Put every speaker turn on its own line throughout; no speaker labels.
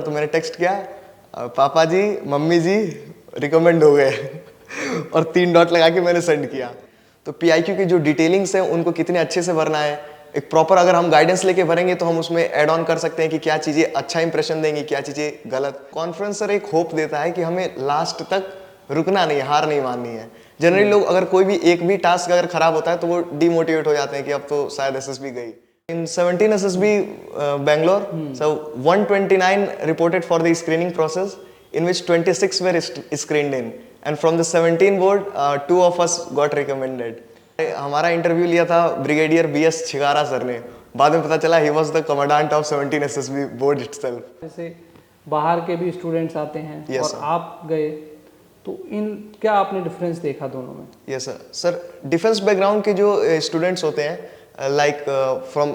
तो मैंने टेक्स्ट किया, पापा जी मम्मी जी रिकमेंड हो गए और 3 डॉट लगा के मैंने सेंड किया। तो पीआईक्यू की जो डिटेलिंग्स हैं उनको कितने अच्छे से भरना है, एक प्रॉपर अगर हम गाइडेंस लेके भरेंगे तो हम उसमें ऐड ऑन कर सकते हैं कि क्या चीज़ें अच्छा इंप्रेशन देंगी, क्या चीज़ें गलत। कॉन्फ्रेंस सर एक होप देता है कि हमें लास्ट तक रुकना नहीं, हार नहीं माननी है। जनरली लोग अगर कोई भी एक भी टास्क अगर खराब होता है तो वो डीमोटिवेट हो जाते हैं कि अब तो शायद एसएसबी गई। In 17 SSB Bangalore, so 129 reported for the screening process, in which 26 were screened in, and from the 17 board, 2 of us got recommended. हमारा इंटरव्यू लिया था ब्रिगेडियर बीएस छिगारा सर ने, बाद में पता चला he was the commandant of 17 SSB board itself.
जैसे बाहर के भी स्टूडेंट्स आते हैं
Yes,
और
sir.
आप गए, तो इन क्या आपने डिफरेंस देखा दोनों में?
Yes sir. Sir defence background के जो स्टूडेंट्स होते हैं, like from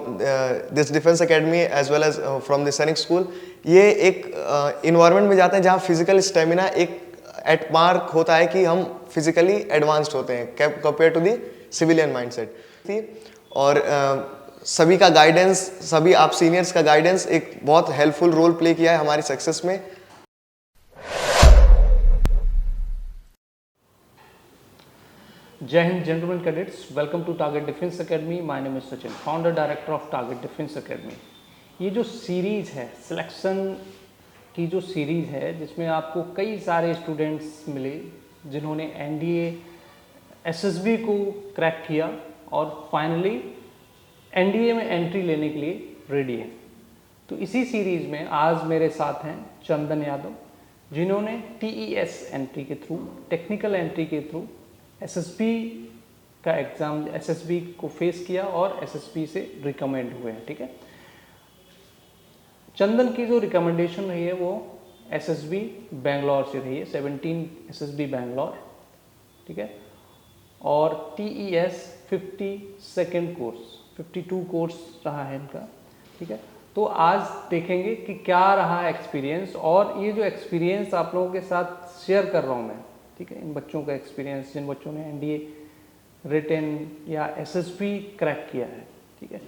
this defence academy as well as from the Sainik school, ये एक इन्वायरमेंट में जाते हैं जहाँ फिजिकल स्टेमिना एक एट मार्क होता है कि हम फिजिकली एडवांस्ड होते हैं compare to the civilian mindset. और सभी का गाइडेंस, सभी आप सीनियर्स का गाइडेंस एक बहुत हेल्पफुल रोल प्ले किया है हमारी सक्सेस में।
जय Hind gentlemen cadets, welcome to Target Defense Academy. My name is Sachin, founder director of Target Defense Academy. ये जो सीरीज़ है, सिलेक्शन की जो सीरीज़ है, जिसमें आपको कई सारे स्टूडेंट्स मिले जिन्होंने एनडीए एसएसबी को क्रैक किया और फाइनली एनडीए में एंट्री लेने के लिए रेडी है। तो इसी सीरीज़ में आज मेरे साथ हैं चंदन यादव, जिन्होंने टीईएस एंट्री के थ्रू, टेक्निकल एंट्री के थ्रू एसएसबी का एग्ज़ाम, एसएसबी को फेस किया और एसएसबी से रिकमेंड हुए हैं। ठीक है, चंदन की जो रिकमेंडेशन रही है वो एसएसबी बेंगलोर से रही है, 17 एसएसबी बेंगलोर। ठीक है, और टीईएस 52nd कोर्स, 52 कोर्स रहा है इनका। ठीक है, तो आज देखेंगे कि क्या रहा एक्सपीरियंस, और ये जो एक्सपीरियंस आप लोगों के साथ शेयर कर रहा हूँ मैं, ठीक है, इन बच्चों का एक्सपीरियंस जिन बच्चों ने एनडीए रिटन या एसएसबी क्रैक किया है, ठीक है,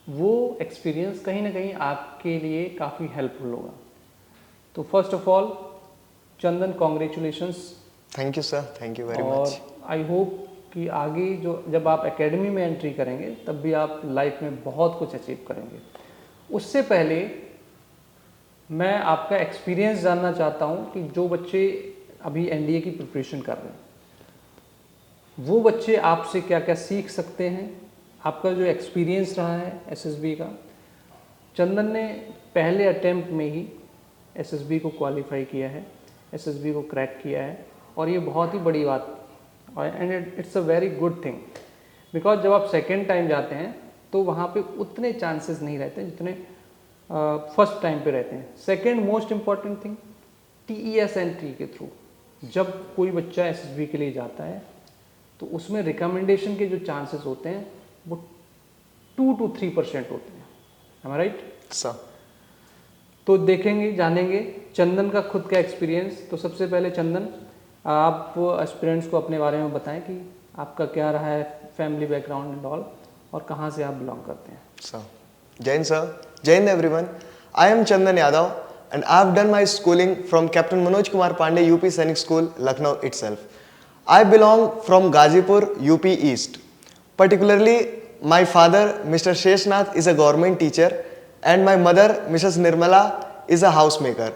वो एक्सपीरियंस कहीं ना कहीं आपके लिए काफ़ी हेल्पफुल होगा। तो first of all Chandan, congratulations.
Thank you sir, thank you very much.
और आई होप कि आगे जो जब आप एकेडमी में एंट्री करेंगे तब भी आप लाइफ में बहुत कुछ अचीव करेंगे। उससे पहले मैं आपका एक्सपीरियंस जानना चाहता हूँ कि जो बच्चे अभी एनडीए की प्रिपरेशन कर रहे हैं वो बच्चे आपसे क्या क्या सीख सकते हैं, आपका जो एक्सपीरियंस रहा है एसएसबी का। चंदन ने पहले अटेम्प्ट में ही एसएसबी को क्वालिफाई किया है, एसएसबी को क्रैक किया है, और ये बहुत ही बड़ी बात, and it's a very good thing, because जब आप सेकेंड टाइम जाते हैं तो वहाँ पे उतने चांसेस नहीं रहते जितने फर्स्ट टाइम पे रहते हैं। Second most important thing, TES entry के थ्रू जब कोई बच्चा एसएसबी के लिए जाता है तो उसमें रिकमेंडेशन के जो चांसेस होते हैं वो 2 to 3% होते हैं। am I right?
सर
तो देखेंगे, जानेंगे चंदन का खुद का एक्सपीरियंस। तो सबसे पहले चंदन, आप एस्पिरेंट्स को अपने बारे में बताएं कि आपका क्या रहा है फैमिली बैकग्राउंड एंड ऑल, और कहाँ से आप बिलोंग करते हैं।
सर जय हिंद सर, जय Hind everyone. I am Chandan Yadav and I have done my schooling from Captain Manoj Kumar Pandey UP Sainik School, Lucknow itself. I belong from Gazipur, UP East. Particularly, my father, Mr. Sheshnath, is a government teacher, and my mother, Mrs. Nirmala, is a housemaker.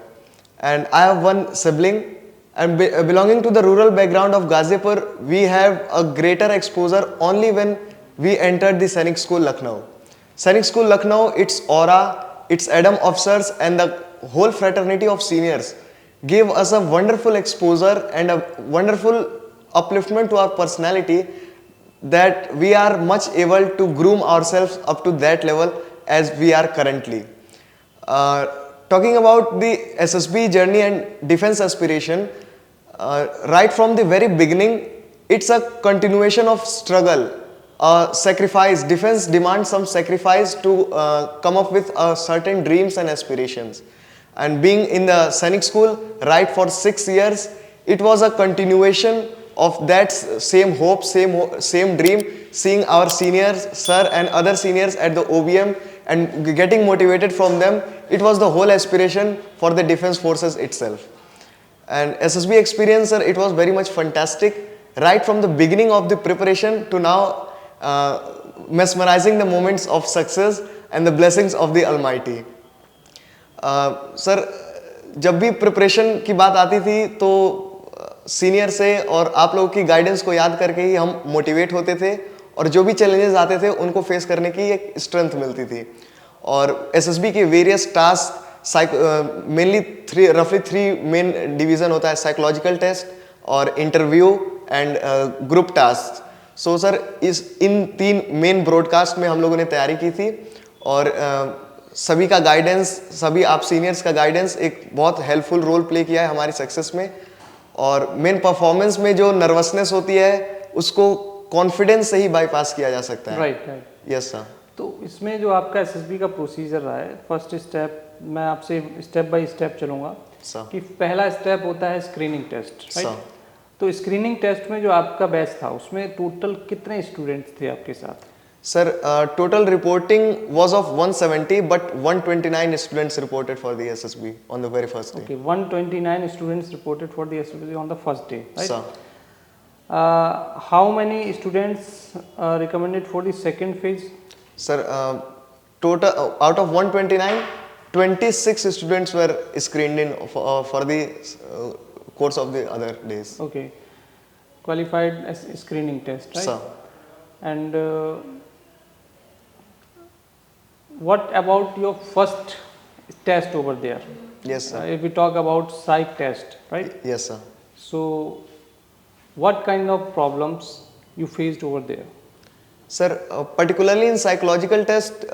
And I have one sibling, and belonging to the rural background of Gazipur, we have a greater exposure only when we entered the Sainik School, Lucknow. Sainik School, Lucknow, its aura, its Adam officers, and the whole fraternity of seniors gave us a wonderful exposure and a wonderful upliftment to our personality, that we are much able to groom ourselves up to that level as we are currently. Talking about the SSB journey and defense aspiration, right from the very beginning, it's a continuation of struggle, sacrifice. Defense demands some sacrifice to come up with certain dreams and aspirations. And being in the Sainik School right for 6 years, it was a continuation of that same hope, same dream, seeing our seniors, sir and other seniors at the OBM and getting motivated from them it was the whole aspiration for the defense forces itself. And SSB experience, sir, it was very much fantastic. Right from the beginning of the preparation to now, mesmerizing the moments of success and the blessings of the Almighty. Sir जब भी preparation की बात आती थी तो senior से और आप लोगों की गाइडेंस को याद करके ही हम मोटिवेट होते थे और जो भी चैलेंजेस आते थे उनको फेस करने की एक स्ट्रेंथ मिलती थी. और एसएसबी के वेरियस टास्क मेनली रफली थ्री मेन डिवीजन होता है, साइकोलॉजिकल टेस्ट और interview and group task. So sir in 3 main broadcast में हम लोगों ने तैयारी की थी और सभी का गाइडेंस, सभी आप सीनियर्स का गाइडेंस एक बहुत हेल्पफुल रोल प्ले किया है हमारी सक्सेस में. और मेन परफॉर्मेंस में जो नर्वसनेस होती है उसको कॉन्फिडेंस से ही बाईपास किया जा सकता है.
राइट.
Yes sir.
तो इसमें जो आपका एसएसबी का प्रोसीजर रहा है, फर्स्ट स्टेप मैं आपसे स्टेप बाय स्टेप चलूँगा कि पहला स्टेप होता है स्क्रीनिंग टेस्ट, राइट. तो स्क्रीनिंग टेस्ट में जो आपका बैच था उसमें टोटल कितने स्टूडेंट्स थे आपके साथ?
Sir total reporting was of 170 but 129 students reported for the SSB on the very first day.
Okay, 129 students reported for the SSB on the first day, right.
Sir
how many students recommended for the second phase?
Sir, total out of 129, 26 students were screened in for the course of the other days.
Okay, qualified as screening test, right?
Sir.
And what about your first test over there?
Yes, sir.
If we talk about psych test, right?
Yes, sir.
So, what kind of problems you faced over there?
Sir, particularly in psychological test,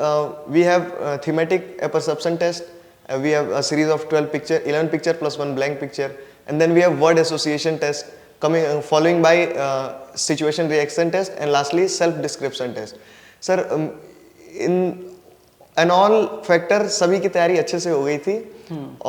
we have thematic apperception test. We have a series of 11 picture plus 1 blank picture, and then we have word association test following by situation reaction test, and lastly self description test. Sir, in an all factor सभी की तैयारी अच्छे से हो गई थी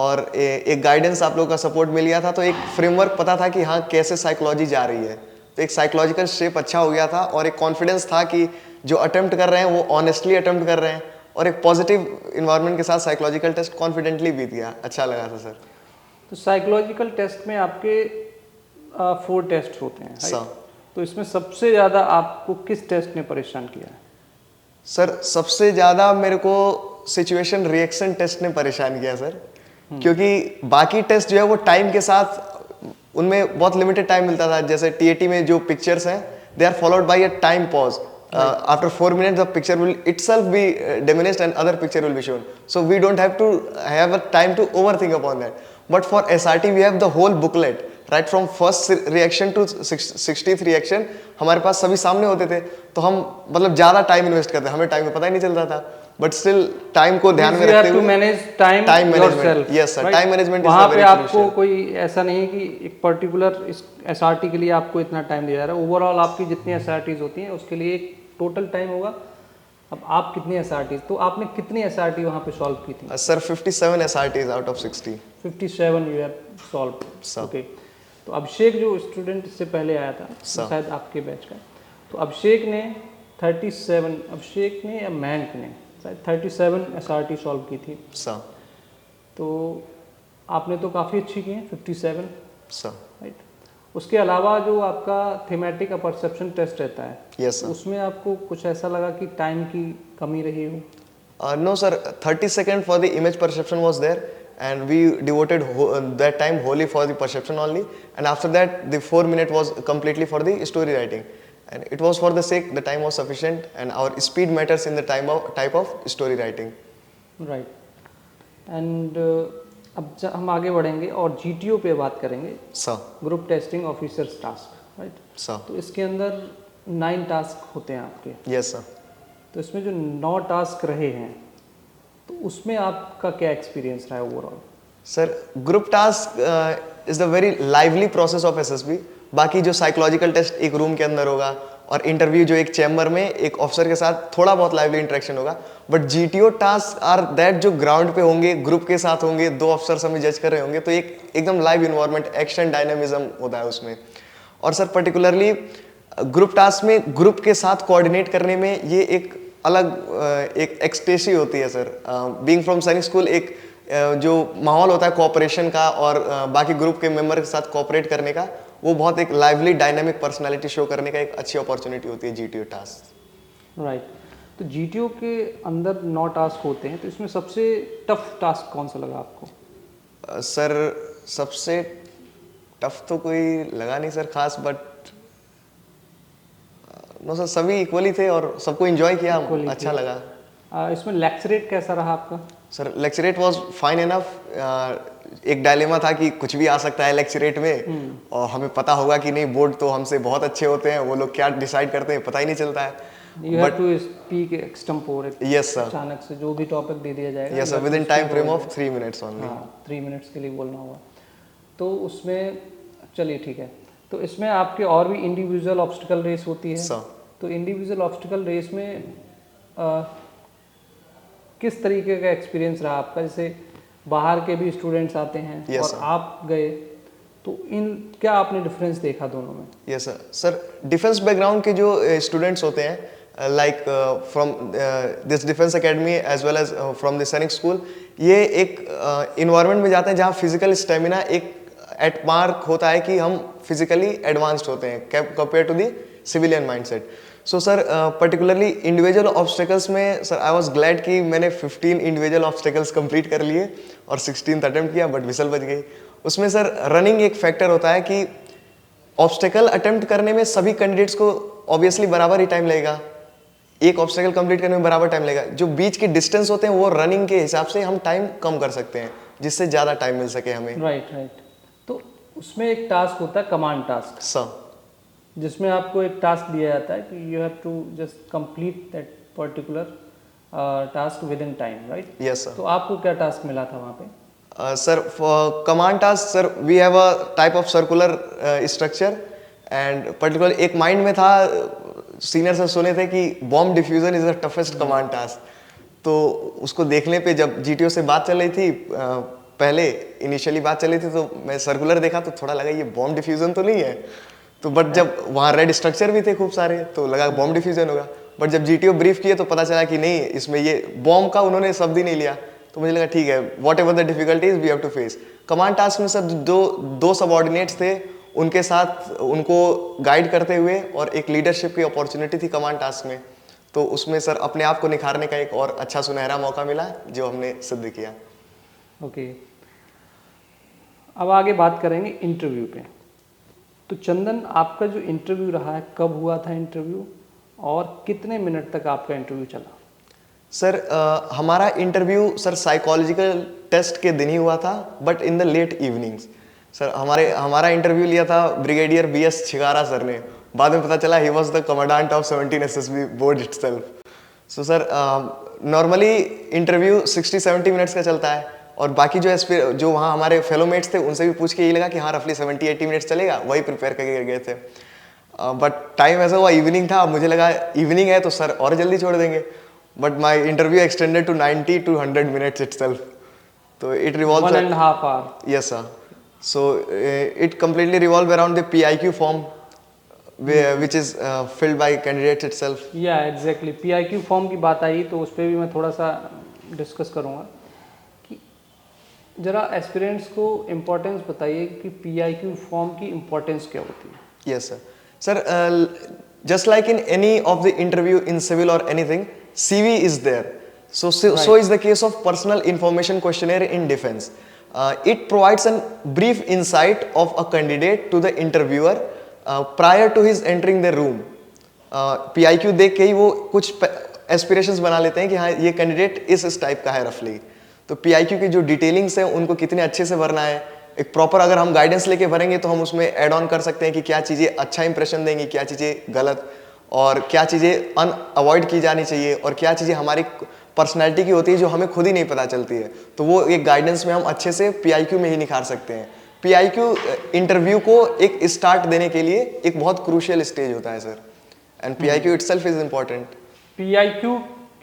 और एक गाइडेंस आप लोगों का सपोर्ट मिल गया था, तो एक फ्रेमवर्क पता था कि हाँ कैसे साइकोलॉजी जा रही है. तो एक साइकोलॉजिकल शेप अच्छा हो गया था और एक कॉन्फिडेंस था कि जो अटेम्प्ट कर रहे हैं वो ऑनेस्टली अटेम्प्ट कर रहे हैं और एक पॉजिटिव इन्वायरमेंट के साथ साइकोलॉजिकल टेस्ट कॉन्फिडेंटली बीत गया. अच्छा लगा था सर.
तो साइकोलॉजिकल टेस्ट में आपके 4 टेस्ट होते हैं,
सर.
तो इसमें सबसे ज़्यादा आपको किस टेस्ट ने परेशान किया है?
सर सबसे ज़्यादा मेरे को सिचुएशन रिएक्शन टेस्ट ने परेशान किया सर, क्योंकि बाकी टेस्ट जो है वो टाइम के साथ उनमें बहुत लिमिटेड टाइम मिलता था. जैसे टीएटी में जो पिक्चर्स हैं they are followed by a time pause. After 4 minutes the picture will itself be diminished and other picture will be shown, so we don't have to have a time to overthink upon that. But for SRT we have the whole booklet right from first reaction to 60th reaction. हमारे पास सभी सामने होते थे तो हम मतलब ज़्यादा time invest करते, हमें टाइम का पता ही नहीं चलता था. बट स्टिल टाइम को ध्यान में रखते हुए
manage time
management. Yes sir, time management.
वहाँ पे आपको कोई ऐसा नहीं है कि एक पर्टिकुलर एसआरटी के लिए आपको इतना टाइम दिया जा रहा है. ओवरऑल आपकी जितनी एसआरटीज होती हैं उसके लिए एक टोटल टाइम होगा. अब आप कितनी एसआरटीज, तो आपने कितनी एसआरटी वहाँ पे सॉल्व की थी?
Sir 57 SRTs out of 60.
57 you have solve. Okay. तो अभिषेक जो स्टूडेंट से पहले आया था शायद आपके बैच का, तो अभिषेक ने 37, अभिषेक ने या मयंक ने 37 एसआरटी सॉल्व की थी.
सर.
तो आपने तो काफ़ी अच्छी की है 57.
सर.
राइट. उसके अलावा जो आपका थीमेटिक परसेप्शन टेस्ट रहता है,
यस सर,
उसमें आपको कुछ ऐसा लगा कि टाइम की कमी रही हो?
No sir, 30 seconds for the image perception was there and we devoted that time wholly for the perception only, and after that the 4 minute was completely for the story writing, and it was for the sake the time was sufficient and our speed matters in the type of story writing.
Right. And अब हम आगे बढ़ेंगे और GTO पे बात करेंगे.
Sir.
Group testing officers task, right.
Sir.
तो इसके अंदर 9 टास्क होते हैं आपके.
Yes sir.
तो इसमें जो 9 टास्क रहे हैं तो उसमें आपका क्या एक्सपीरियंस रहा है overall?
Sir group task is the very lively process of SSB. बाकी जो साइकोलॉजिकल टेस्ट एक रूम के अंदर होगा और इंटरव्यू जो एक चैम्बर में एक ऑफिसर के साथ थोड़ा बहुत लाइवली इंटरेक्शन होगा, but GTO task are that जो ग्राउंड पे होंगे, ग्रुप के साथ होंगे, 2 ऑफिसर्स हमें जज कर रहे होंगे, तो एक एकदम लाइव इन्वायरमेंट, एक्शन, डायनामिज्म होता है उसमें. और सर पर्टिकुलरली ग्रुप टास्क में ग्रुप के साथ कोऑर्डिनेट करने में ये एक अलग एक एक्सटेसी होती है सर। बीइंग फ्रॉम सैनिक स्कूल एक जो माहौल होता है कोऑपरेशन का और बाकी ग्रुप के मेंबर के साथ कोऑपरेट करने का, वो बहुत एक लाइवली डायनामिक पर्सनालिटी शो करने का एक अच्छी अपॉर्चुनिटी होती है जीटीओ टास्क।
राइट। तो जीटीओ के अंदर 9 टास्क होते हैं, तो इसमें सबसे टफ टास्क कौन सा लगा आपको?
सर सबसे टफ तो कोई लगा नहीं सर खास, बट नो सर सभी इक्वली थे और सबको एंजॉय किया,
Equally
अच्छा
थे।
लगा।
इसमें लेक्चरेट कैसा रहा आपका?
Sir lecturette was fine enough. एक डायलेमा था कि कुछ भी आ सकता है लेक्चरेट में, और हमें पता होगा कि नहीं, बोर्ड तो हमसे बहुत अच्छे होते हैं, वो लोग क्या डिसाइड करते हैं पता ही नहीं चलता है।
You have to speak extempore,
yes sir,
अचानक से जो भी टॉपिक दे दिया जाएगा।
Yes sir, within time frame of 3 minutes only.
हाँ, 3 मिनट्स के लिए बोलना होगा। तो उसमें चलिए ठीक है। तो इसमें आपके और भी इंडिविजुअल ऑब्स्टिकल रेस होती है।
सर
तो इंडिविजुअल ऑब्स्टिकल रेस में किस तरीके का एक्सपीरियंस रहा आपका? जैसे बाहर के भी स्टूडेंट्स आते हैं
Yes,
और
sir.
आप गए, तो इन क्या आपने डिफरेंस देखा दोनों में?
Yes sir. Sir defence background के जो स्टूडेंट्स होते हैं, like from this defence academy as well as from the Sainik school, ये एक इन्वायरमेंट में जाते हैं जहाँ फिजिकल स्टेमिना एक एट मार्क होता है कि हम फिजिकली एडवांस्ड होते हैं compare to the civilian mindset. So sir particularly individual obstacles में सर आई वाज ग्लैड कि मैंने 15 इंडिविजुअल ऑब्स्टेकल्स कंप्लीट कर लिए और 16th अटेम्प्ट किया, बट विसल बच गई। उसमें सर रनिंग एक फैक्टर होता है कि ऑब्स्टेकल अटेम्प्ट करने में सभी कैंडिडेट्स को ऑब्वियसली बराबर ही टाइम लगेगा, एक ऑब्स्टेकल कंप्लीट करने में बराबर टाइम लगेगा। जो बीच के डिस्टेंस होते हैं वो रनिंग के हिसाब से हम टाइम कम कर सकते हैं, जिससे ज़्यादा टाइम मिल सके हमें।
राइट। तो उसमें एक टास्क होता है कमांड टास्क,
सर
जिसमें आपको एक टास्क दिया जाता है कि you have to just complete that particular task within time, right?
Yes sir.
तो आपको क्या टास्क मिला था वहाँ पे?
Sir for command task sir we have a type of circular structure, and particular एक माइंड में था, सीनियर सर सुने थे कि bomb diffusion is the toughest command task. तो उसको देखने पे जब जीटीओ से बात चल रही थी, पहले इनिशियली बात चल रही थी, तो मैं सर्कुलर देखा तो थोड़ा लगा ये बॉम्ब डिफ्यूजन तो नहीं है। तो बट जब वहाँ रेड स्ट्रक्चर भी थे खूब सारे, तो लगा बॉम्ब डिफ्यूजन होगा। बट जब जीटीओ ब्रीफ किए तो पता चला कि नहीं, इसमें ये बॉम्ब का उन्होंने शब्द ही नहीं लिया। तो मुझे लगा ठीक है, whatever the difficulties we have to face. Command task में सर दो सबऑर्डिनेट्स थे, उनके साथ उनको गाइड करते हुए, और एक लीडरशिप की अपॉर्चुनिटी थी कमांड टास्क में। तो उसमें सर अपने आप को निखारने का एक और अच्छा सुनहरा मौका मिला, जो हमने सिद्ध किया।
ओके। अब आगे बात करेंगे इंटरव्यू पे। तो चंदन, आपका जो इंटरव्यू रहा है, कब हुआ था इंटरव्यू और कितने मिनट तक आपका इंटरव्यू चला?
सर हमारा इंटरव्यू सर साइकोलॉजिकल टेस्ट के दिन ही हुआ था, but in the late evenings. Sir हमारा इंटरव्यू लिया था ब्रिगेडियर बीएस छिगारा सर ने। बाद में पता चला he was the commandant of 17 SSB board itself. So sir normally interview 60-70 minutes का चलता है, और बाकी जो वहाँ हमारे फेलोमेट्स थे उनसे भी पूछ के ये लगा कि हाँ रफली 70-80 मिनट्स चलेगा, वही प्रिपेयर करके गए थे। बट टाइम ऐसा हुआ इवनिंग था, मुझे लगा इवनिंग है तो सर और जल्दी छोड़ देंगे, but my interview extended to 90 to 100 minutes itself. तो it revolve
1.5 hour।
Yes, sir. So it completely revolve around the PIQ form, which is filled by candidates itself.
या एग्जैक्टली PIQ फॉर्म की बात आई तो उस पर भी मैं थोड़ा सा डिस्कस करूँगा कि ज़रा एस्पिरेंट्स को इम्पोर्टेंस बताइए कि PIQ फॉर्म की इम्पोर्टेंस क्या होती है?
Yes, sir. Sir, just like in any of the interview in civil or anything, CV is there. So is the case of personal information questionnaire in defense. It provides a brief insight of a candidate to the interviewer prior to his entering the room. PIQ देख के ही वो कुछ aspirations बना लेते हैं कि हाँ ये कैंडिडेट इस टाइप का है रफली। तो PIQ की जो डिटेलिंग्स हैं उनको कितने अच्छे से भरना है, एक प्रॉपर अगर हम गाइडेंस लेके भरेंगे तो हम उसमें ऐड ऑन कर सकते हैं कि क्या चीज़ें अच्छा इंप्रेशन देंगी, क्या चीज़ें गलत, और क्या चीज़ें अवॉइड की जानी चाहिए, और क्या चीज़ें हमारी पर्सनैलिटी की होती है जो हमें खुद ही नहीं पता चलती है। तो वो एक गाइडेंस में हम अच्छे से PIQ में ही निखार सकते हैं। PIQ इंटरव्यू को एक स्टार्ट देने के लिए एक बहुत क्रूशियल स्टेज होता है sir, and PIQ itself is important.
PIQ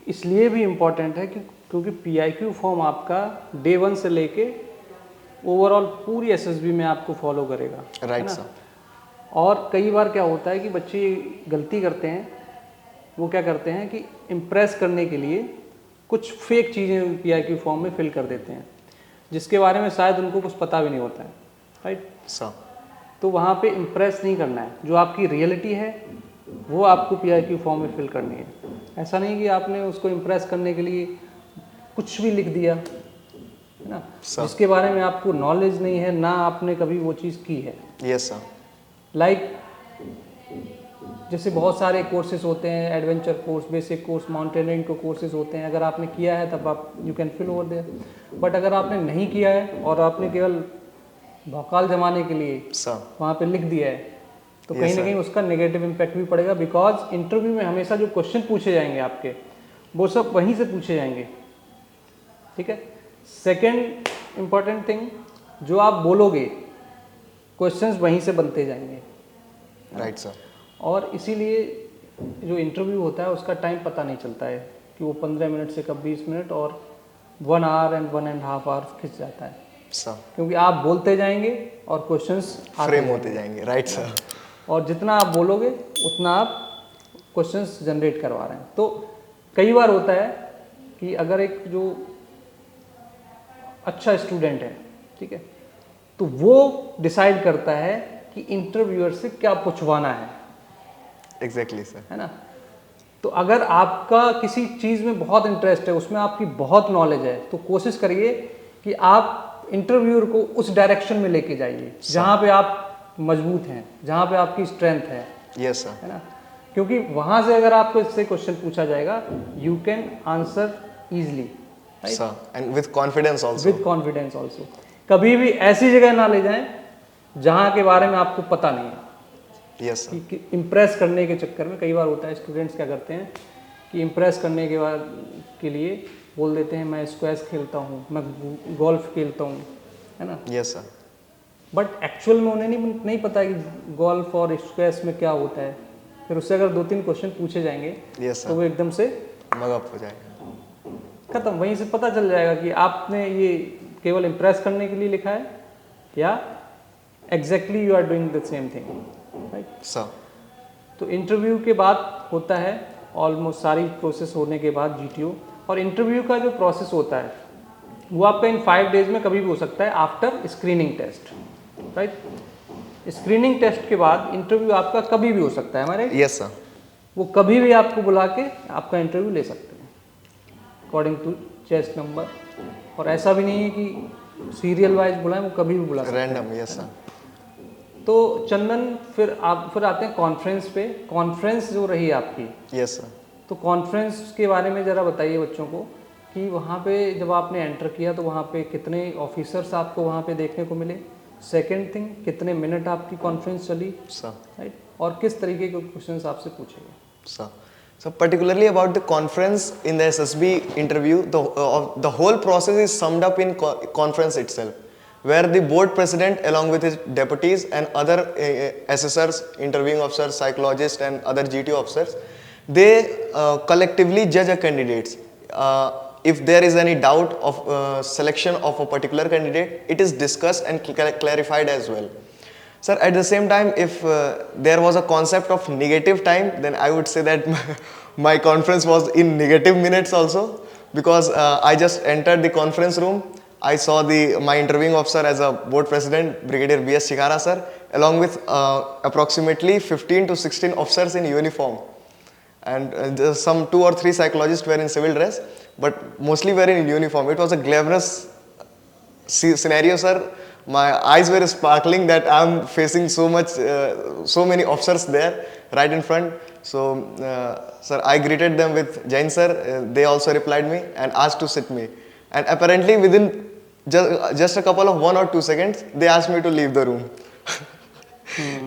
इसलिए भी इम्पोर्टेंट है क्योंकि PIQ फॉर्म आपका डे 1 से लेके ओवरऑल पूरी SSB में आपको फॉलो करेगा।
Right sir.
और कई बार क्या होता है कि बच्चे गलती करते हैं, वो क्या करते हैं कि इम्प्रेस करने के लिए कुछ फेक चीज़ें PIQ फॉर्म में फिल कर देते हैं, जिसके बारे में शायद उनको कुछ पता भी नहीं होता है, राइट।
सर
तो वहाँ पे इम्प्रेस नहीं करना है, जो आपकी रियलिटी है वो आपको PIQ फॉर्म में फिल करनी है। ऐसा नहीं कि आपने उसको इम्प्रेस करने के लिए कुछ भी लिख दिया, है ना, जिसके बारे में आपको नॉलेज नहीं है, ना आपने कभी वो चीज़ की है।
Yes sir.
लाइक जैसे बहुत सारे कोर्सेज होते हैं, adventure course, basic course, mountaineering के कोर्सेज होते हैं, अगर आपने किया है तब आप you can fill over there. But अगर आपने नहीं किया है और आपने केवल भौकाल जमाने के लिए
सर
वहाँ पे लिख दिया है, तो
Yes,
कहीं ना
sir.
कहीं उसका नेगेटिव इम्पैक्ट भी पड़ेगा। बिकॉज इंटरव्यू में हमेशा जो क्वेश्चन पूछे जाएंगे आपके, वो सब वहीं से पूछे जाएंगे, ठीक है। सेकेंड इम्पॉर्टेंट थिंग, जो आप बोलोगे क्वेश्चंस वहीं से बनते जाएंगे,
राइट सर।
और इसीलिए जो इंटरव्यू होता है उसका टाइम पता नहीं चलता है कि वो 15 मिनट से कब 20 मिनट और 1 आवर एंड 1.5 आवर खिंच जाता है,
सर
क्योंकि आप बोलते जाएंगे और क्वेश्चंस
फ्रेम होते जाएंगे, राइट सर।
और जितना आप बोलोगे उतना आप क्वेश्चंस जनरेट करवा रहे हैं। तो कई बार होता है कि अगर एक जो अच्छा स्टूडेंट है, ठीक है, तो वो डिसाइड करता है कि इंटरव्यूअर से क्या पूछवाना है,
एग्जैक्टली सर।
है ना। तो अगर आपका किसी चीज़ में बहुत इंटरेस्ट है, उसमें आपकी बहुत नॉलेज है, तो कोशिश करिए कि आप इंटरव्यूअर को उस डायरेक्शन में लेके जाइए जहाँ पे आप मजबूत हैं, जहाँ पे आपकी स्ट्रेंथ है,
यस सर।
है ना। क्योंकि वहाँ से अगर आपको इससे क्वेश्चन पूछा जाएगा, you can answer easily,
sir, and with confidence also.
With confidence also. कभी भी ऐसी जगह ना ले जाएं जहाँ के बारे में आपको पता नहीं है।
Yes sir.
कि इम्प्रेस करने के चक्कर में कई बार होता है, स्टूडेंट्स क्या करते हैं कि इम्प्रेस करने के बाद के लिए बोल देते हैं मैं स्क्वैश खेलता हूँ, मैं गोल्फ खेलता हूँ, है ना।
Yes sir.
बट एक्चुअल में उन्हें नहीं पता कि गोल्फ और स्क्वैश में क्या होता है। फिर उससे अगर 2-3 क्वेश्चन पूछे जाएंगे
यस
तो
सर,
वो एकदम से
मगअप हो जाएगा।
खत्म। वहीं से पता चल जाएगा कि आपने ये केवल इम्प्रेस करने के लिए लिखा है या exactly you are doing the same thing, right.
Sir
तो इंटरव्यू के बाद होता है ऑलमोस्ट सारी प्रोसेस होने के बाद GTO, और इंटरव्यू का जो प्रोसेस होता है वो आपका इन 5 डेज में कभी भी हो सकता है after screening test, right. Screening test के बाद इंटरव्यू आपका कभी भी हो सकता है हमारे,
यस सर।
वो कभी भी आपको बुला के आपका इंटरव्यू ले सकते हैं अकॉर्डिंग टू चेस्ट नंबर। और ऐसा भी नहीं है कि सीरियल वाइज बुलाएं, वो कभी भी बुला सकते हैं,
रैंडम, यस सर।
तो चंदन फिर आते हैं कॉन्फ्रेंस पे। कॉन्फ्रेंस जो रही आपकी,
यस सर।
तो कॉन्फ्रेंस के बारे में ज़रा बताइए बच्चों को कि वहाँ पे जब आपने एंटर किया तो वहाँ पे कितने ऑफिसर्स आपको वहाँ पे देखने को मिले। सेकंड थिंग, कितने मिनट आपकी कॉन्फ्रेंस चली,
सर
राइट, और किस तरीके के क्वेश्चंस आपसे पूछे गए।
Sir, so particularly about the conference in the SSB interview, the whole process is summed up in conference itself, where the board president along with his deputies and other assessors, interviewing officers, psychologists and other GTO officers, they collectively judge a candidates. If there is any doubt of selection of a particular candidate, it is discussed and clarified as well. Sir, at the same time, if there was a concept of negative time, then I would say that my conference was in negative minutes also, because I just entered the conference room. I saw my interviewing officer as a board president, Brigadier B.S. Shikara sir, along with approximately 15 to 16 officers in uniform. And some 2 or 3 psychologists were in civil dress, but mostly were in uniform. It was a glamorous scenario, sir. My eyes were sparkling that I'm facing so many officers there right in front. So, sir, I greeted them with Jain sir. They also replied me and asked to sit me. And apparently within just a couple of 1 or 2 seconds, they asked me to leave the room.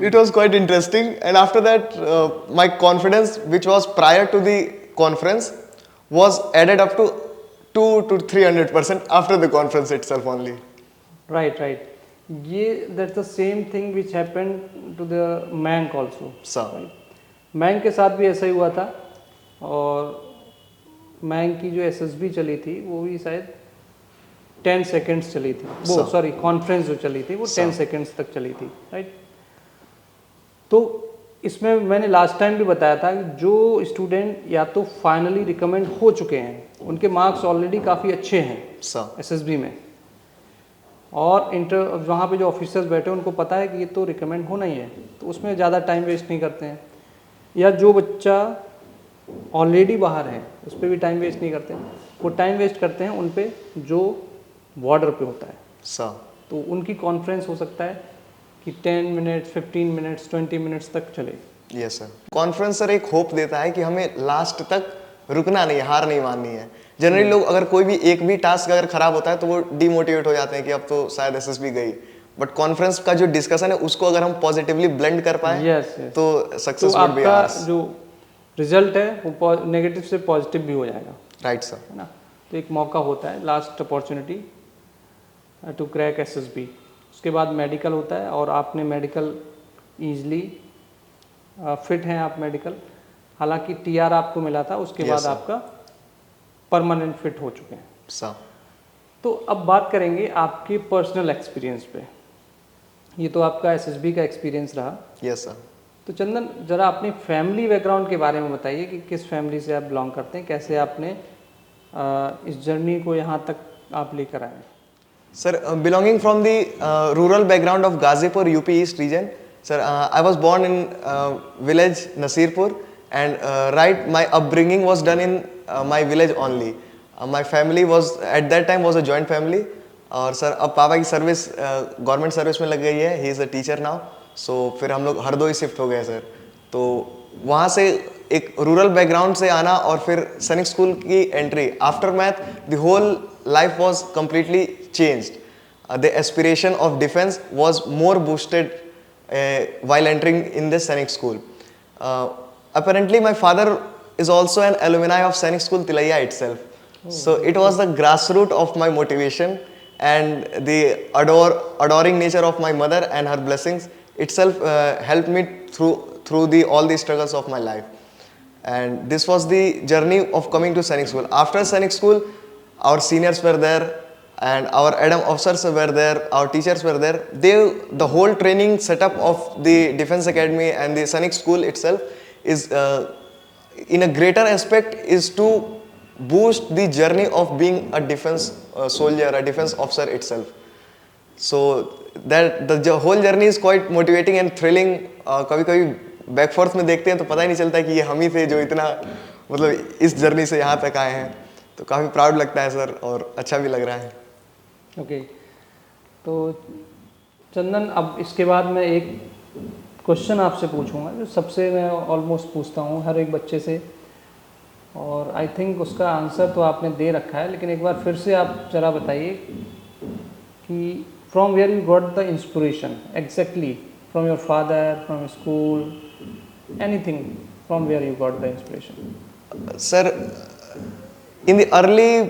It was quite interesting. And after that, my confidence, which was prior to the conference, was added up to 200 to 300% after the conference itself only.
Right. That's the same thing which happened to the Mank also.
Sir.
Mank के साथ भी ऐसा ही हुआ था, और Mank की जो SSB चली थी वो भी शायद 10 सेकेंड्स चली थी, वो कॉन्फ्रेंस जो चली थी वो 10 सेकेंड्स तक चली थी, राइट। तो इसमें मैंने लास्ट टाइम भी बताया था कि जो स्टूडेंट या तो फाइनली रिकमेंड हो चुके हैं उनके मार्क्स ऑलरेडी काफ़ी अच्छे हैं
सर
एसएसबी में, और इंटर वहाँ पे जो ऑफिसर्स बैठे हैं उनको पता है कि ये तो रिकमेंड होना ही है, तो उसमें ज़्यादा टाइम वेस्ट नहीं करते हैं। या जो बच्चा ऑलरेडी बाहर है उस पर भी टाइम वेस्ट नहीं करते हैं, वो टाइम वेस्ट करते हैं उन पे जो बॉर्डर पे होता है।
सर
तो उनकी कॉन्फ्रेंस हो सकता है कि 10 मिनट्स 15 मिनट्स 20 मिनट्स तक चले।
यस सर, कॉन्फ्रेंस सर एक होप देता है कि हमें लास्ट तक रुकना नहीं, हार नहीं माननी है। जनरली लोग अगर कोई भी एक भी टास्क अगर खराब होता है तो वो डिमोटिवेट हो जाते हैं कि अब तो शायद एसएसबी गई, बट कॉन्फ्रेंस का जो डिस्कशन है उसको अगर हम पॉजिटिवली ब्लेंड कर पाए
यस
तो
तो
सक्सेस वुड बी
आपका
आवर्स।
जो रिजल्ट है वो नेगेटिव से पॉजिटिव भी हो जाएगा,
राइट सर।
है ना। तो एक मौका होता है, last opportunity to crack SSB. उसके बाद मेडिकल होता है और आपने मेडिकल ईजली फिट हैं आप मेडिकल, हालांकि टीआर आपको मिला था उसके
Yes,
बाद
sir.
आपका परमानेंट फिट हो चुके हैं।
सर
तो अब बात करेंगे आपके पर्सनल एक्सपीरियंस पे। ये तो आपका एसएसबी का एक्सपीरियंस रहा।
Yes sir.
तो चंदन जरा अपनी फैमिली बैकग्राउंड के बारे में बताइए कि किस फैमिली से आप बिलोंग करते हैं, कैसे आपने इस जर्नी को यहाँ तक आप लेकर आए।
Sir, belonging from the rural background of Ghazipur, UP East region. Sir, I was born in village Nasirpur, and right, my upbringing was done in my village only. My family was at that time was a joint family. और sir अब पापा की service government service में लग गई है, he is a teacher now. So फिर हम लोग हरदोई शिफ्ट हो गए सर। तो वहाँ से एक रूरल बैकग्राउंड से आना और फिर सैनिक स्कूल की entry, aftermath the whole life was completely changed. The aspiration of defense was more boosted while entering in the Sainik school. Apparently, my father is also an alumni of Sainik school Tilaiya itself. So it was the grassroots of my motivation, and the adoring nature of my mother and her blessings itself helped me through all the struggles of my life. And this was the journey of coming to Sainik school. After Sainik school, our seniors were there and our Adam officers were there, our teachers were there. The whole training setup of the Defense Academy and the Sainik school itself is in a greater aspect is to boost the journey of being a defense soldier, a defense officer itself. So that the whole journey is quite motivating and thrilling. कभी-कभी बैकफोर्थ में देखते हैं तो पता ही नहीं चलता कि ये हम ही थे जो इतना मतलब इस जर्नी से यहाँ तक आए हैं। तो काफ़ी प्राउड लगता है सर और अच्छा भी लग रहा है।
ओके तो चंदन अब इसके बाद मैं एक क्वेश्चन आपसे पूछूंगा जो सबसे मैं ऑलमोस्ट पूछता हूँ हर एक बच्चे से, और आई थिंक उसका आंसर तो आपने दे रखा है, लेकिन एक बार फिर से आप जरा बताइए कि from where you got the inspiration exactly, from your father, from school, anything, from where you got the inspiration.
Sir in the early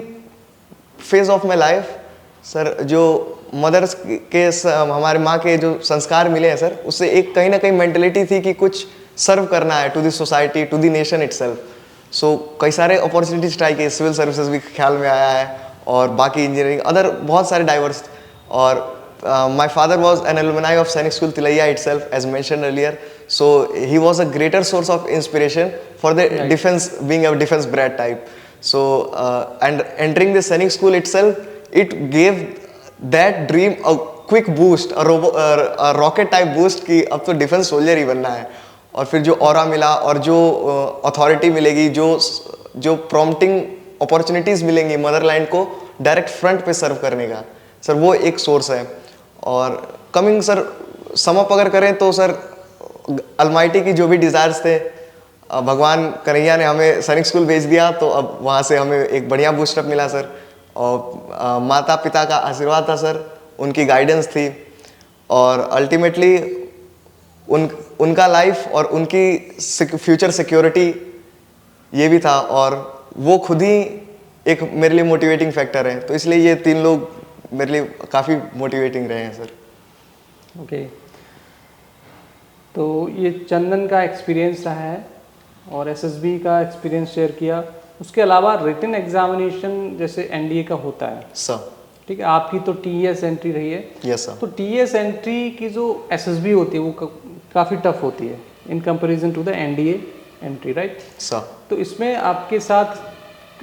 phase of my life sir, जो मदर्स के हमारे माँ के जो संस्कार मिले हैं सर, उससे एक कहीं ना कहीं मेंटलिटी थी कि कुछ सर्व करना है to the society, to the nation itself. So कई सारे अपॉर्चुनिटीज ट्राई किए, सिविल सर्विसेज भी ख्याल में आया है और बाकी इंजीनियरिंग अदर बहुत सारे डाइवर्स। और my father was an alumni of Sainik School Tilaiya itself, as mentioned earlier. So he was a greater source of inspiration for the defense, being a defense brat type. So and entering the Sainik School itself, it gave that dream a quick boost, a rocket type boost कि अब तो defense soldier ही बनना है। और फिर जो aura मिला और जो अथॉरिटी मिलेगी, जो प्रॉम्प्टिंग अपॉर्चुनिटीज़ मिलेंगी मदरलैंड को डायरेक्ट फ्रंट पे सर्व करने का, सर वो एक सोर्स है। और कमिंग सर सम अप अगर करें तो सर अलमाइटी की जो भी डिज़ायर्स थे, भगवान कन्हैया ने हमें सैनिक स्कूल भेज दिया, तो अब वहाँ से हमें एक बढ़िया बूस्टअप मिला सर। और माता पिता का आशीर्वाद था सर, उनकी गाइडेंस थी, और अल्टीमेटली उनका लाइफ और उनकी फ्यूचर सिक्योरिटी ये भी था, और वो खुद ही एक मेरे लिए मोटिवेटिंग फैक्टर है। तो इसलिए ये तीन लोग मेरे लिए काफ़ी मोटिवेटिंग रहे हैं सर।
ओके तो ये चंदन का एक्सपीरियंस रहा है और एसएसबी का एक्सपीरियंस शेयर किया। उसके अलावा रिटन एग्जामिनेशन जैसे एनडीए का होता है
सर,
ठीक है, आपकी तो टीएस एंट्री रही है।
Yes sir.
तो टीएस एंट्री की जो एसएसबी होती है वो काफ़ी टफ होती है। In comparison to the NDA entry, right?
Sir
तो इसमें आपके साथ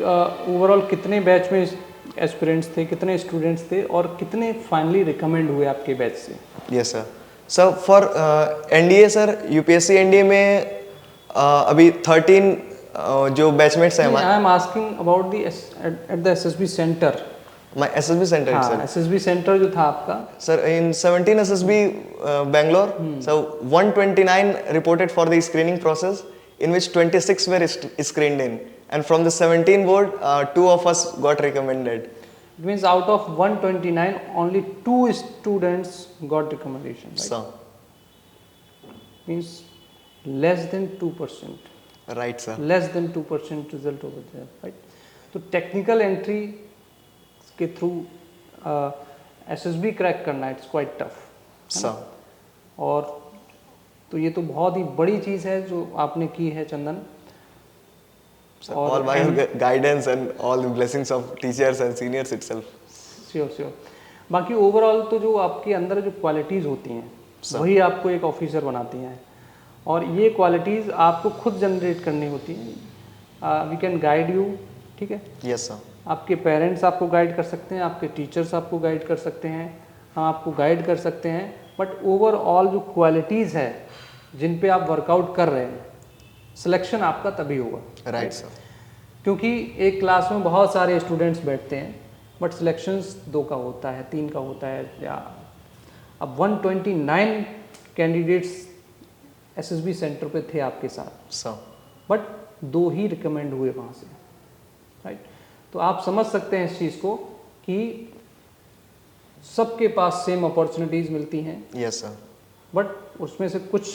ओवरऑल कितने बैच में एस्पिरेंट्स थे, कितने स्टूडेंट्स थे और कितने फाइनली रिकमेंड हुए आपके बैच से?
Yes sir. Sir for NDA sir, UPSC NDA में अभी 13 जो बैचमेट्स हैं हमारे।
I am asking about the at the SSB centre.
My SSB centre
हाँ,
itself.
एसएसबी सेंटर जो था आपका।
Sir, in 17 SSB Bangalore, so 129 reported for the screening process, in which 26 were screened in, and from the 17 board, 2 of us got recommended.
It means out of 129, only 2 students got recommendation, right?
So,
Means less than 2%.
right sir.
Less than 2% result over there, right? तो technical entry के through SSB crack करना, it's quite tough.
So,
और तो ये तो बहुत ही बड़ी चीज़ है जो आपने की है चंदन।
sir, all by your guidance and all the blessings of teachers and seniors itself.
Sure sure. बाकी ओवरऑल तो जो आपके अंदर जो क्वालिटीज़ होती हैं वही आपको एक ऑफिसर बनाती हैं, और ये क्वालिटीज़ आपको खुद जनरेट करनी होती हैं। वी कैन गाइड यू, ठीक है?
Yes sir.
आपके पेरेंट्स आपको गाइड कर सकते हैं, आपके टीचर्स आपको गाइड कर सकते हैं, हम आपको गाइड कर सकते हैं, बट ओवरऑल जो क्वालिटीज़ है जिन पे आप वर्कआउट कर रहे हैं, सिलेक्शन आपका तभी होगा।
Right sir.
क्योंकि एक क्लास में बहुत सारे स्टूडेंट्स बैठते हैं, बट सिलेक्शंस 2 का होता है, 3 का होता है, या अब 129 कैंडिडेट्स एसएसबी सेंटर पे थे आपके साथ,
So,
बट 2 ही रिकमेंड हुए वहाँ से, राइट? तो आप समझ सकते हैं इस चीज़ को कि सबके पास सेम अपॉर्चुनिटीज़ मिलती हैं,
yes sir.
बट उसमें से कुछ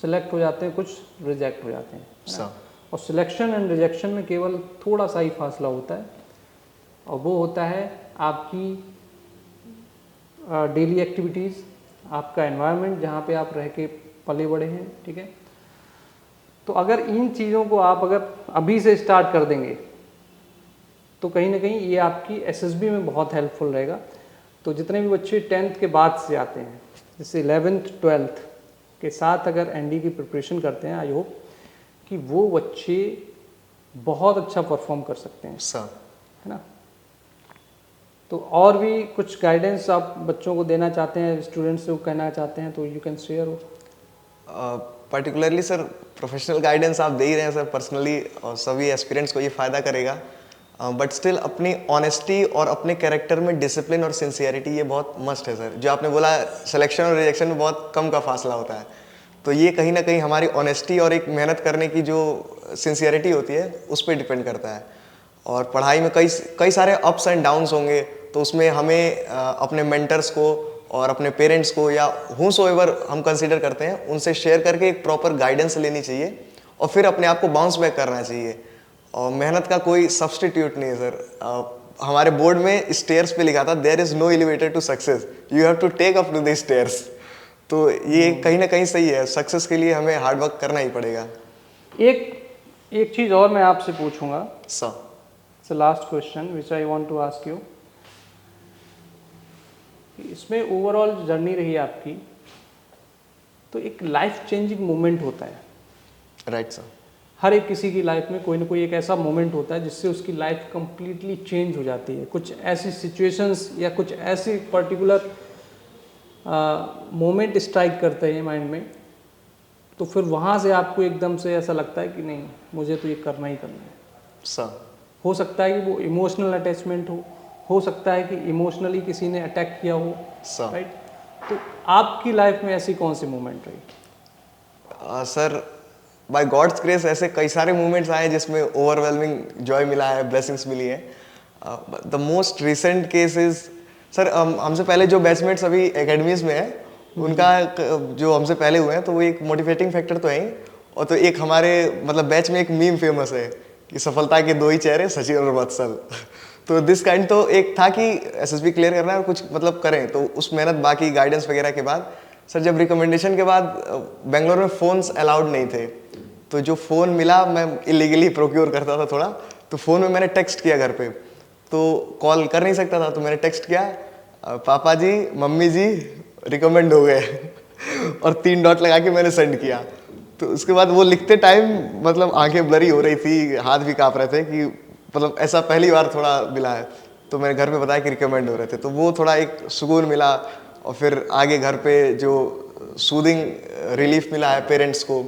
सिलेक्ट हो जाते हैं, कुछ रिजेक्ट हो जाते हैं, है ना?
So,
और सिलेक्शन एंड रिजेक्शन में केवल थोड़ा सा ही फासला होता है, और वो होता है आपकी डेली एक्टिविटीज़, आपका एनवायरनमेंट जहाँ पे आप रह के पले बड़े हैं, ठीक है? तो अगर इन चीज़ों को आप अगर अभी से स्टार्ट कर देंगे तो कहीं ना कहीं ये आपकी एसएसबी में बहुत हेल्पफुल रहेगा। तो जितने भी बच्चे 10th के बाद से आते हैं, जैसे 11th 12th के साथ अगर एनडी की प्रिपरेशन करते हैं, आई होप कि वो बच्चे बहुत अच्छा परफॉर्म कर सकते हैं,
so.
है ना? तो और भी कुछ गाइडेंस आप बच्चों को देना चाहते हैं, स्टूडेंट्स को कहना चाहते हैं, तो you can share.
Particularly sir professional guidance आप दे ही रहे हैं सर, पर्सनली और सभी एस्पिरेंट्स को ये फ़ायदा करेगा, बट स्टिल अपनी ऑनेस्टी और अपने कैरेक्टर में डिसिप्लिन और सिंसियरिटी ये बहुत मस्ट है सर। जो आपने बोला सिलेक्शन और रिजेक्शन में बहुत कम का फासला होता है, तो ये कहीं ना कहीं हमारी ऑनेस्टी और एक मेहनत करने की जो सिंसियरिटी होती है उस पर डिपेंड करता है। और पढ़ाई में कई सारे अप्स एंड डाउन्स होंगे, तो उसमें हमें अपने मेंटर्स को और अपने पेरेंट्स को या हूसोएवर हम कंसीडर करते हैं उनसे शेयर करके एक प्रॉपर गाइडेंस लेनी चाहिए, और फिर अपने आप को बाउंस बैक करना चाहिए। और मेहनत का कोई सब्सटीट्यूट नहीं है सर। हमारे बोर्ड में स्टेयर्स पे लिखा था there is no elevator to success, you have to take up to the stairs. तो ये कहीं ना कहीं सही है, सक्सेस के लिए हमें हार्ड वर्क करना ही पड़ेगा।
एक चीज़ और मैं आपसे पूछूंगा
sir,
it's the last question which I want to ask you. इसमें ओवरऑल जो जर्नी रही आपकी, तो एक लाइफ चेंजिंग मोमेंट होता है,
राइट सर।
हर एक किसी की लाइफ में कोई ना कोई एक ऐसा मोमेंट होता है जिससे उसकी लाइफ कंप्लीटली चेंज हो जाती है। कुछ ऐसी सिचुएशंस या कुछ ऐसी पर्टिकुलर मोमेंट स्ट्राइक करते हैं माइंड में, तो फिर वहाँ से आपको एकदम से ऐसा लगता है कि नहीं, मुझे तो ये करना ही करना है।
सर,
हो सकता है कि वो इमोशनल अटैचमेंट हो सकता है कि इमोशनली किसी ने अटैक किया हो,
सर।
राइट? तो आपकी लाइफ में ऐसी कौन सी मोमेंट रही?
सर, बाय गॉड्स ग्रेस ऐसे कई सारे मोमेंट्स आए जिसमें ओवरवेलमिंग जॉय मिला है, ब्लेसिंग्स मिली है। The most recent case is sir, हमसे पहले जो बैचमेट्स अभी एकेडमीज में है उनका जो हमसे पहले हुए हैं, तो वो एक मोटिवेटिंग फैक्टर तो है ही, और तो एक हमारे मतलब बैच में एक मीम फेमस है कि सफलता के 2 ही चेहरे, सचिन और वत्सल। तो दिस काइंड तो एक था कि एसएसबी क्लियर करना है और कुछ मतलब करें, तो उस मेहनत बाकी गाइडेंस वगैरह के बाद सर जब रिकमेंडेशन के बाद बेंगलोर में फ़ोन्स अलाउड नहीं थे, तो जो फ़ोन मिला मैं इलीगली प्रोक्योर करता था थोड़ा, तो फ़ोन में मैंने टेक्स्ट किया घर पे, तो कॉल कर नहीं सकता था, तो मैंने टेक्स्ट किया पापा जी मम्मी जी रिकमेंड हो गए और 3 डॉट लगा के मैंने सेंड किया। तो उसके बाद वो लिखते टाइम मतलब आंखें ब्लरी हो रही थी, हाथ भी कांप रहे थे कि मतलब ऐसा पहली बार थोड़ा मिला है। तो मैंने घर पे बताया कि रिकमेंड हो रहे थे, तो वो थोड़ा एक सुकून मिला। और फिर आगे घर पे जो सूदिंग रिलीफ मिला है पेरेंट्स को,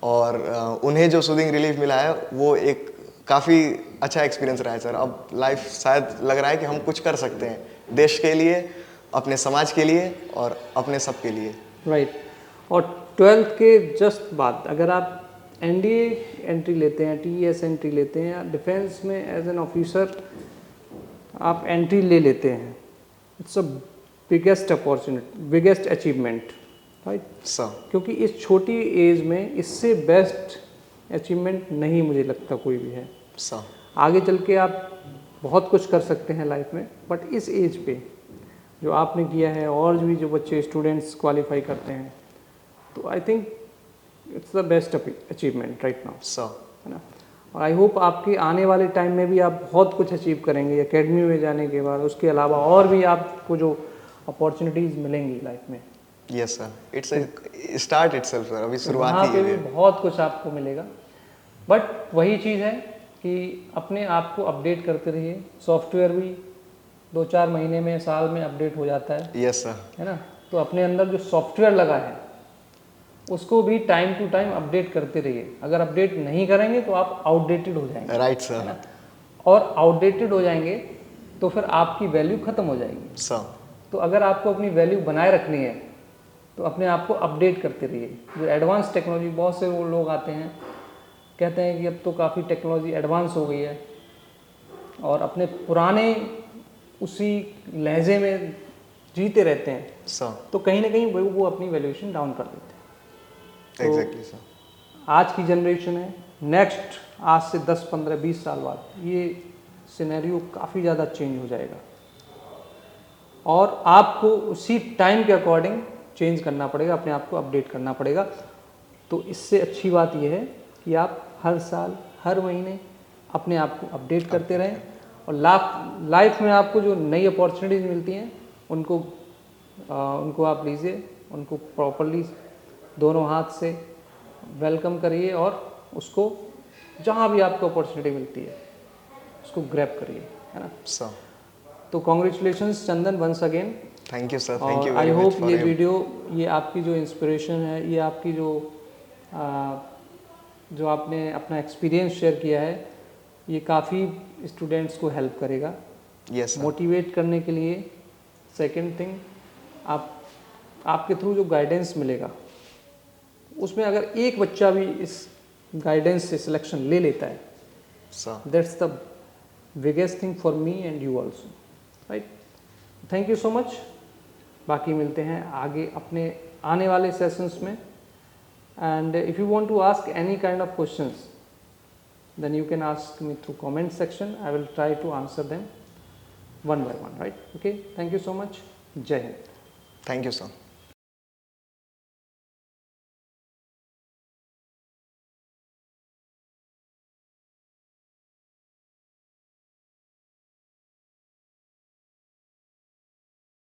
और उन्हें जो सूदिंग रिलीफ मिला है वो एक काफ़ी अच्छा एक्सपीरियंस रहा है सर। अब लाइफ शायद लग रहा है कि हम कुछ कर सकते हैं देश के लिए, अपने समाज के लिए और अपने सब के लिए।
राइट। और 12th के जस्ट बाद अगर आप एनडीए एंट्री लेते हैं, टीईएस एंट्री लेते हैं, या डिफेंस में एज एन ऑफिसर आप एंट्री ले लेते हैं, it's a biggest opportunity, biggest achievement, right
sir
क्योंकि इस छोटी एज में इससे बेस्ट अचीवमेंट नहीं मुझे लगता कोई भी है।
सर
आगे चल के आप बहुत कुछ कर सकते हैं लाइफ में, बट इस एज पे जो आपने किया है और भी जो बच्चे स्टूडेंट्स क्वालिफाई करते हैं, तो I think it's the best achievement right now,
sir
है ना। और आई होप आपके आने वाले टाइम में भी आप बहुत कुछ अचीव करेंगे एकेडमी में जाने के बाद, उसके अलावा और भी आपको जो अपॉर्चुनिटीज़ मिलेंगी लाइफ में,
yes sir, it's start itself sir, अभी शुरुआत
वहाँ
ही
पे
है।
भी बहुत कुछ आपको मिलेगा। बट वही चीज़ है कि अपने आप को अपडेट करते रहिए। सॉफ्टवेयर भी 2-4 महीने में, साल में अपडेट हो जाता
यस सर,
है ना। तो अपने अंदर जो सॉफ्टवेयर लगा है उसको भी टाइम टू टाइम अपडेट करते रहिए। अगर अपडेट नहीं करेंगे तो आप आउटडेटेड हो जाएंगे,
राइट
है
सर।
ना। और आउटडेटेड हो जाएंगे तो फिर आपकी वैल्यू ख़त्म हो जाएगी।
सर
तो अगर आपको अपनी वैल्यू बनाए रखनी है तो अपने आप को अपडेट करते रहिए। जो एडवांस टेक्नोलॉजी, बहुत से वो लोग आते हैं कहते हैं कि अब तो काफ़ी टेक्नोलॉजी एडवांस हो गई है, और अपने पुराने उसी लहजे में जीते रहते हैं,
सर
तो कहीं ना कहीं वो अपनी वैल्यूएशन डाउन कर देते हैं। तो
एग्जैक्टली सर।
आज की जनरेशन है, नेक्स्ट आज से 10-15-20 साल बाद ये सिनेरियो काफ़ी ज़्यादा चेंज हो जाएगा, और आपको उसी टाइम के अकॉर्डिंग चेंज करना पड़ेगा, अपने आप को अपडेट करना पड़ेगा। तो इससे अच्छी बात यह है कि आप हर साल, हर महीने अपने आप को अपडेट करते रहें, और लाइफ में आपको जो नई अपॉर्चुनिटीज़ मिलती हैं उनको आप लीजिए, उनको प्रॉपरली दोनों हाथ से वेलकम करिए, और उसको जहाँ भी आपको अपॉर्चुनिटी मिलती है उसको ग्रैब करिए, है ना।
सर
तो congratulations Chandan, once again.
Thank you sir, thank
और
you
I
very much
hope
for
ये वीडियो, ये आपकी जो इंस्पिरेशन है, ये आपकी जो आपने अपना एक्सपीरियंस शेयर किया है, ये काफ़ी स्टूडेंट्स को हेल्प करेगा
यस सर।
मोटिवेट करने के लिए। सेकंड थिंग, आपके थ्रू जो गाइडेंस मिलेगा उसमें अगर एक बच्चा भी इस गाइडेंस से सिलेक्शन ले लेता है,
sir
that's the biggest thing for me and you also, right. Thank you so much. बाकी मिलते हैं आगे अपने आने वाले सेशंस में, and if you want to ask any kind of questions then you can ask me through comment section. I will try to answer them one by one, right? Okay, thank you so much. Jai Hind.
Thank you sir.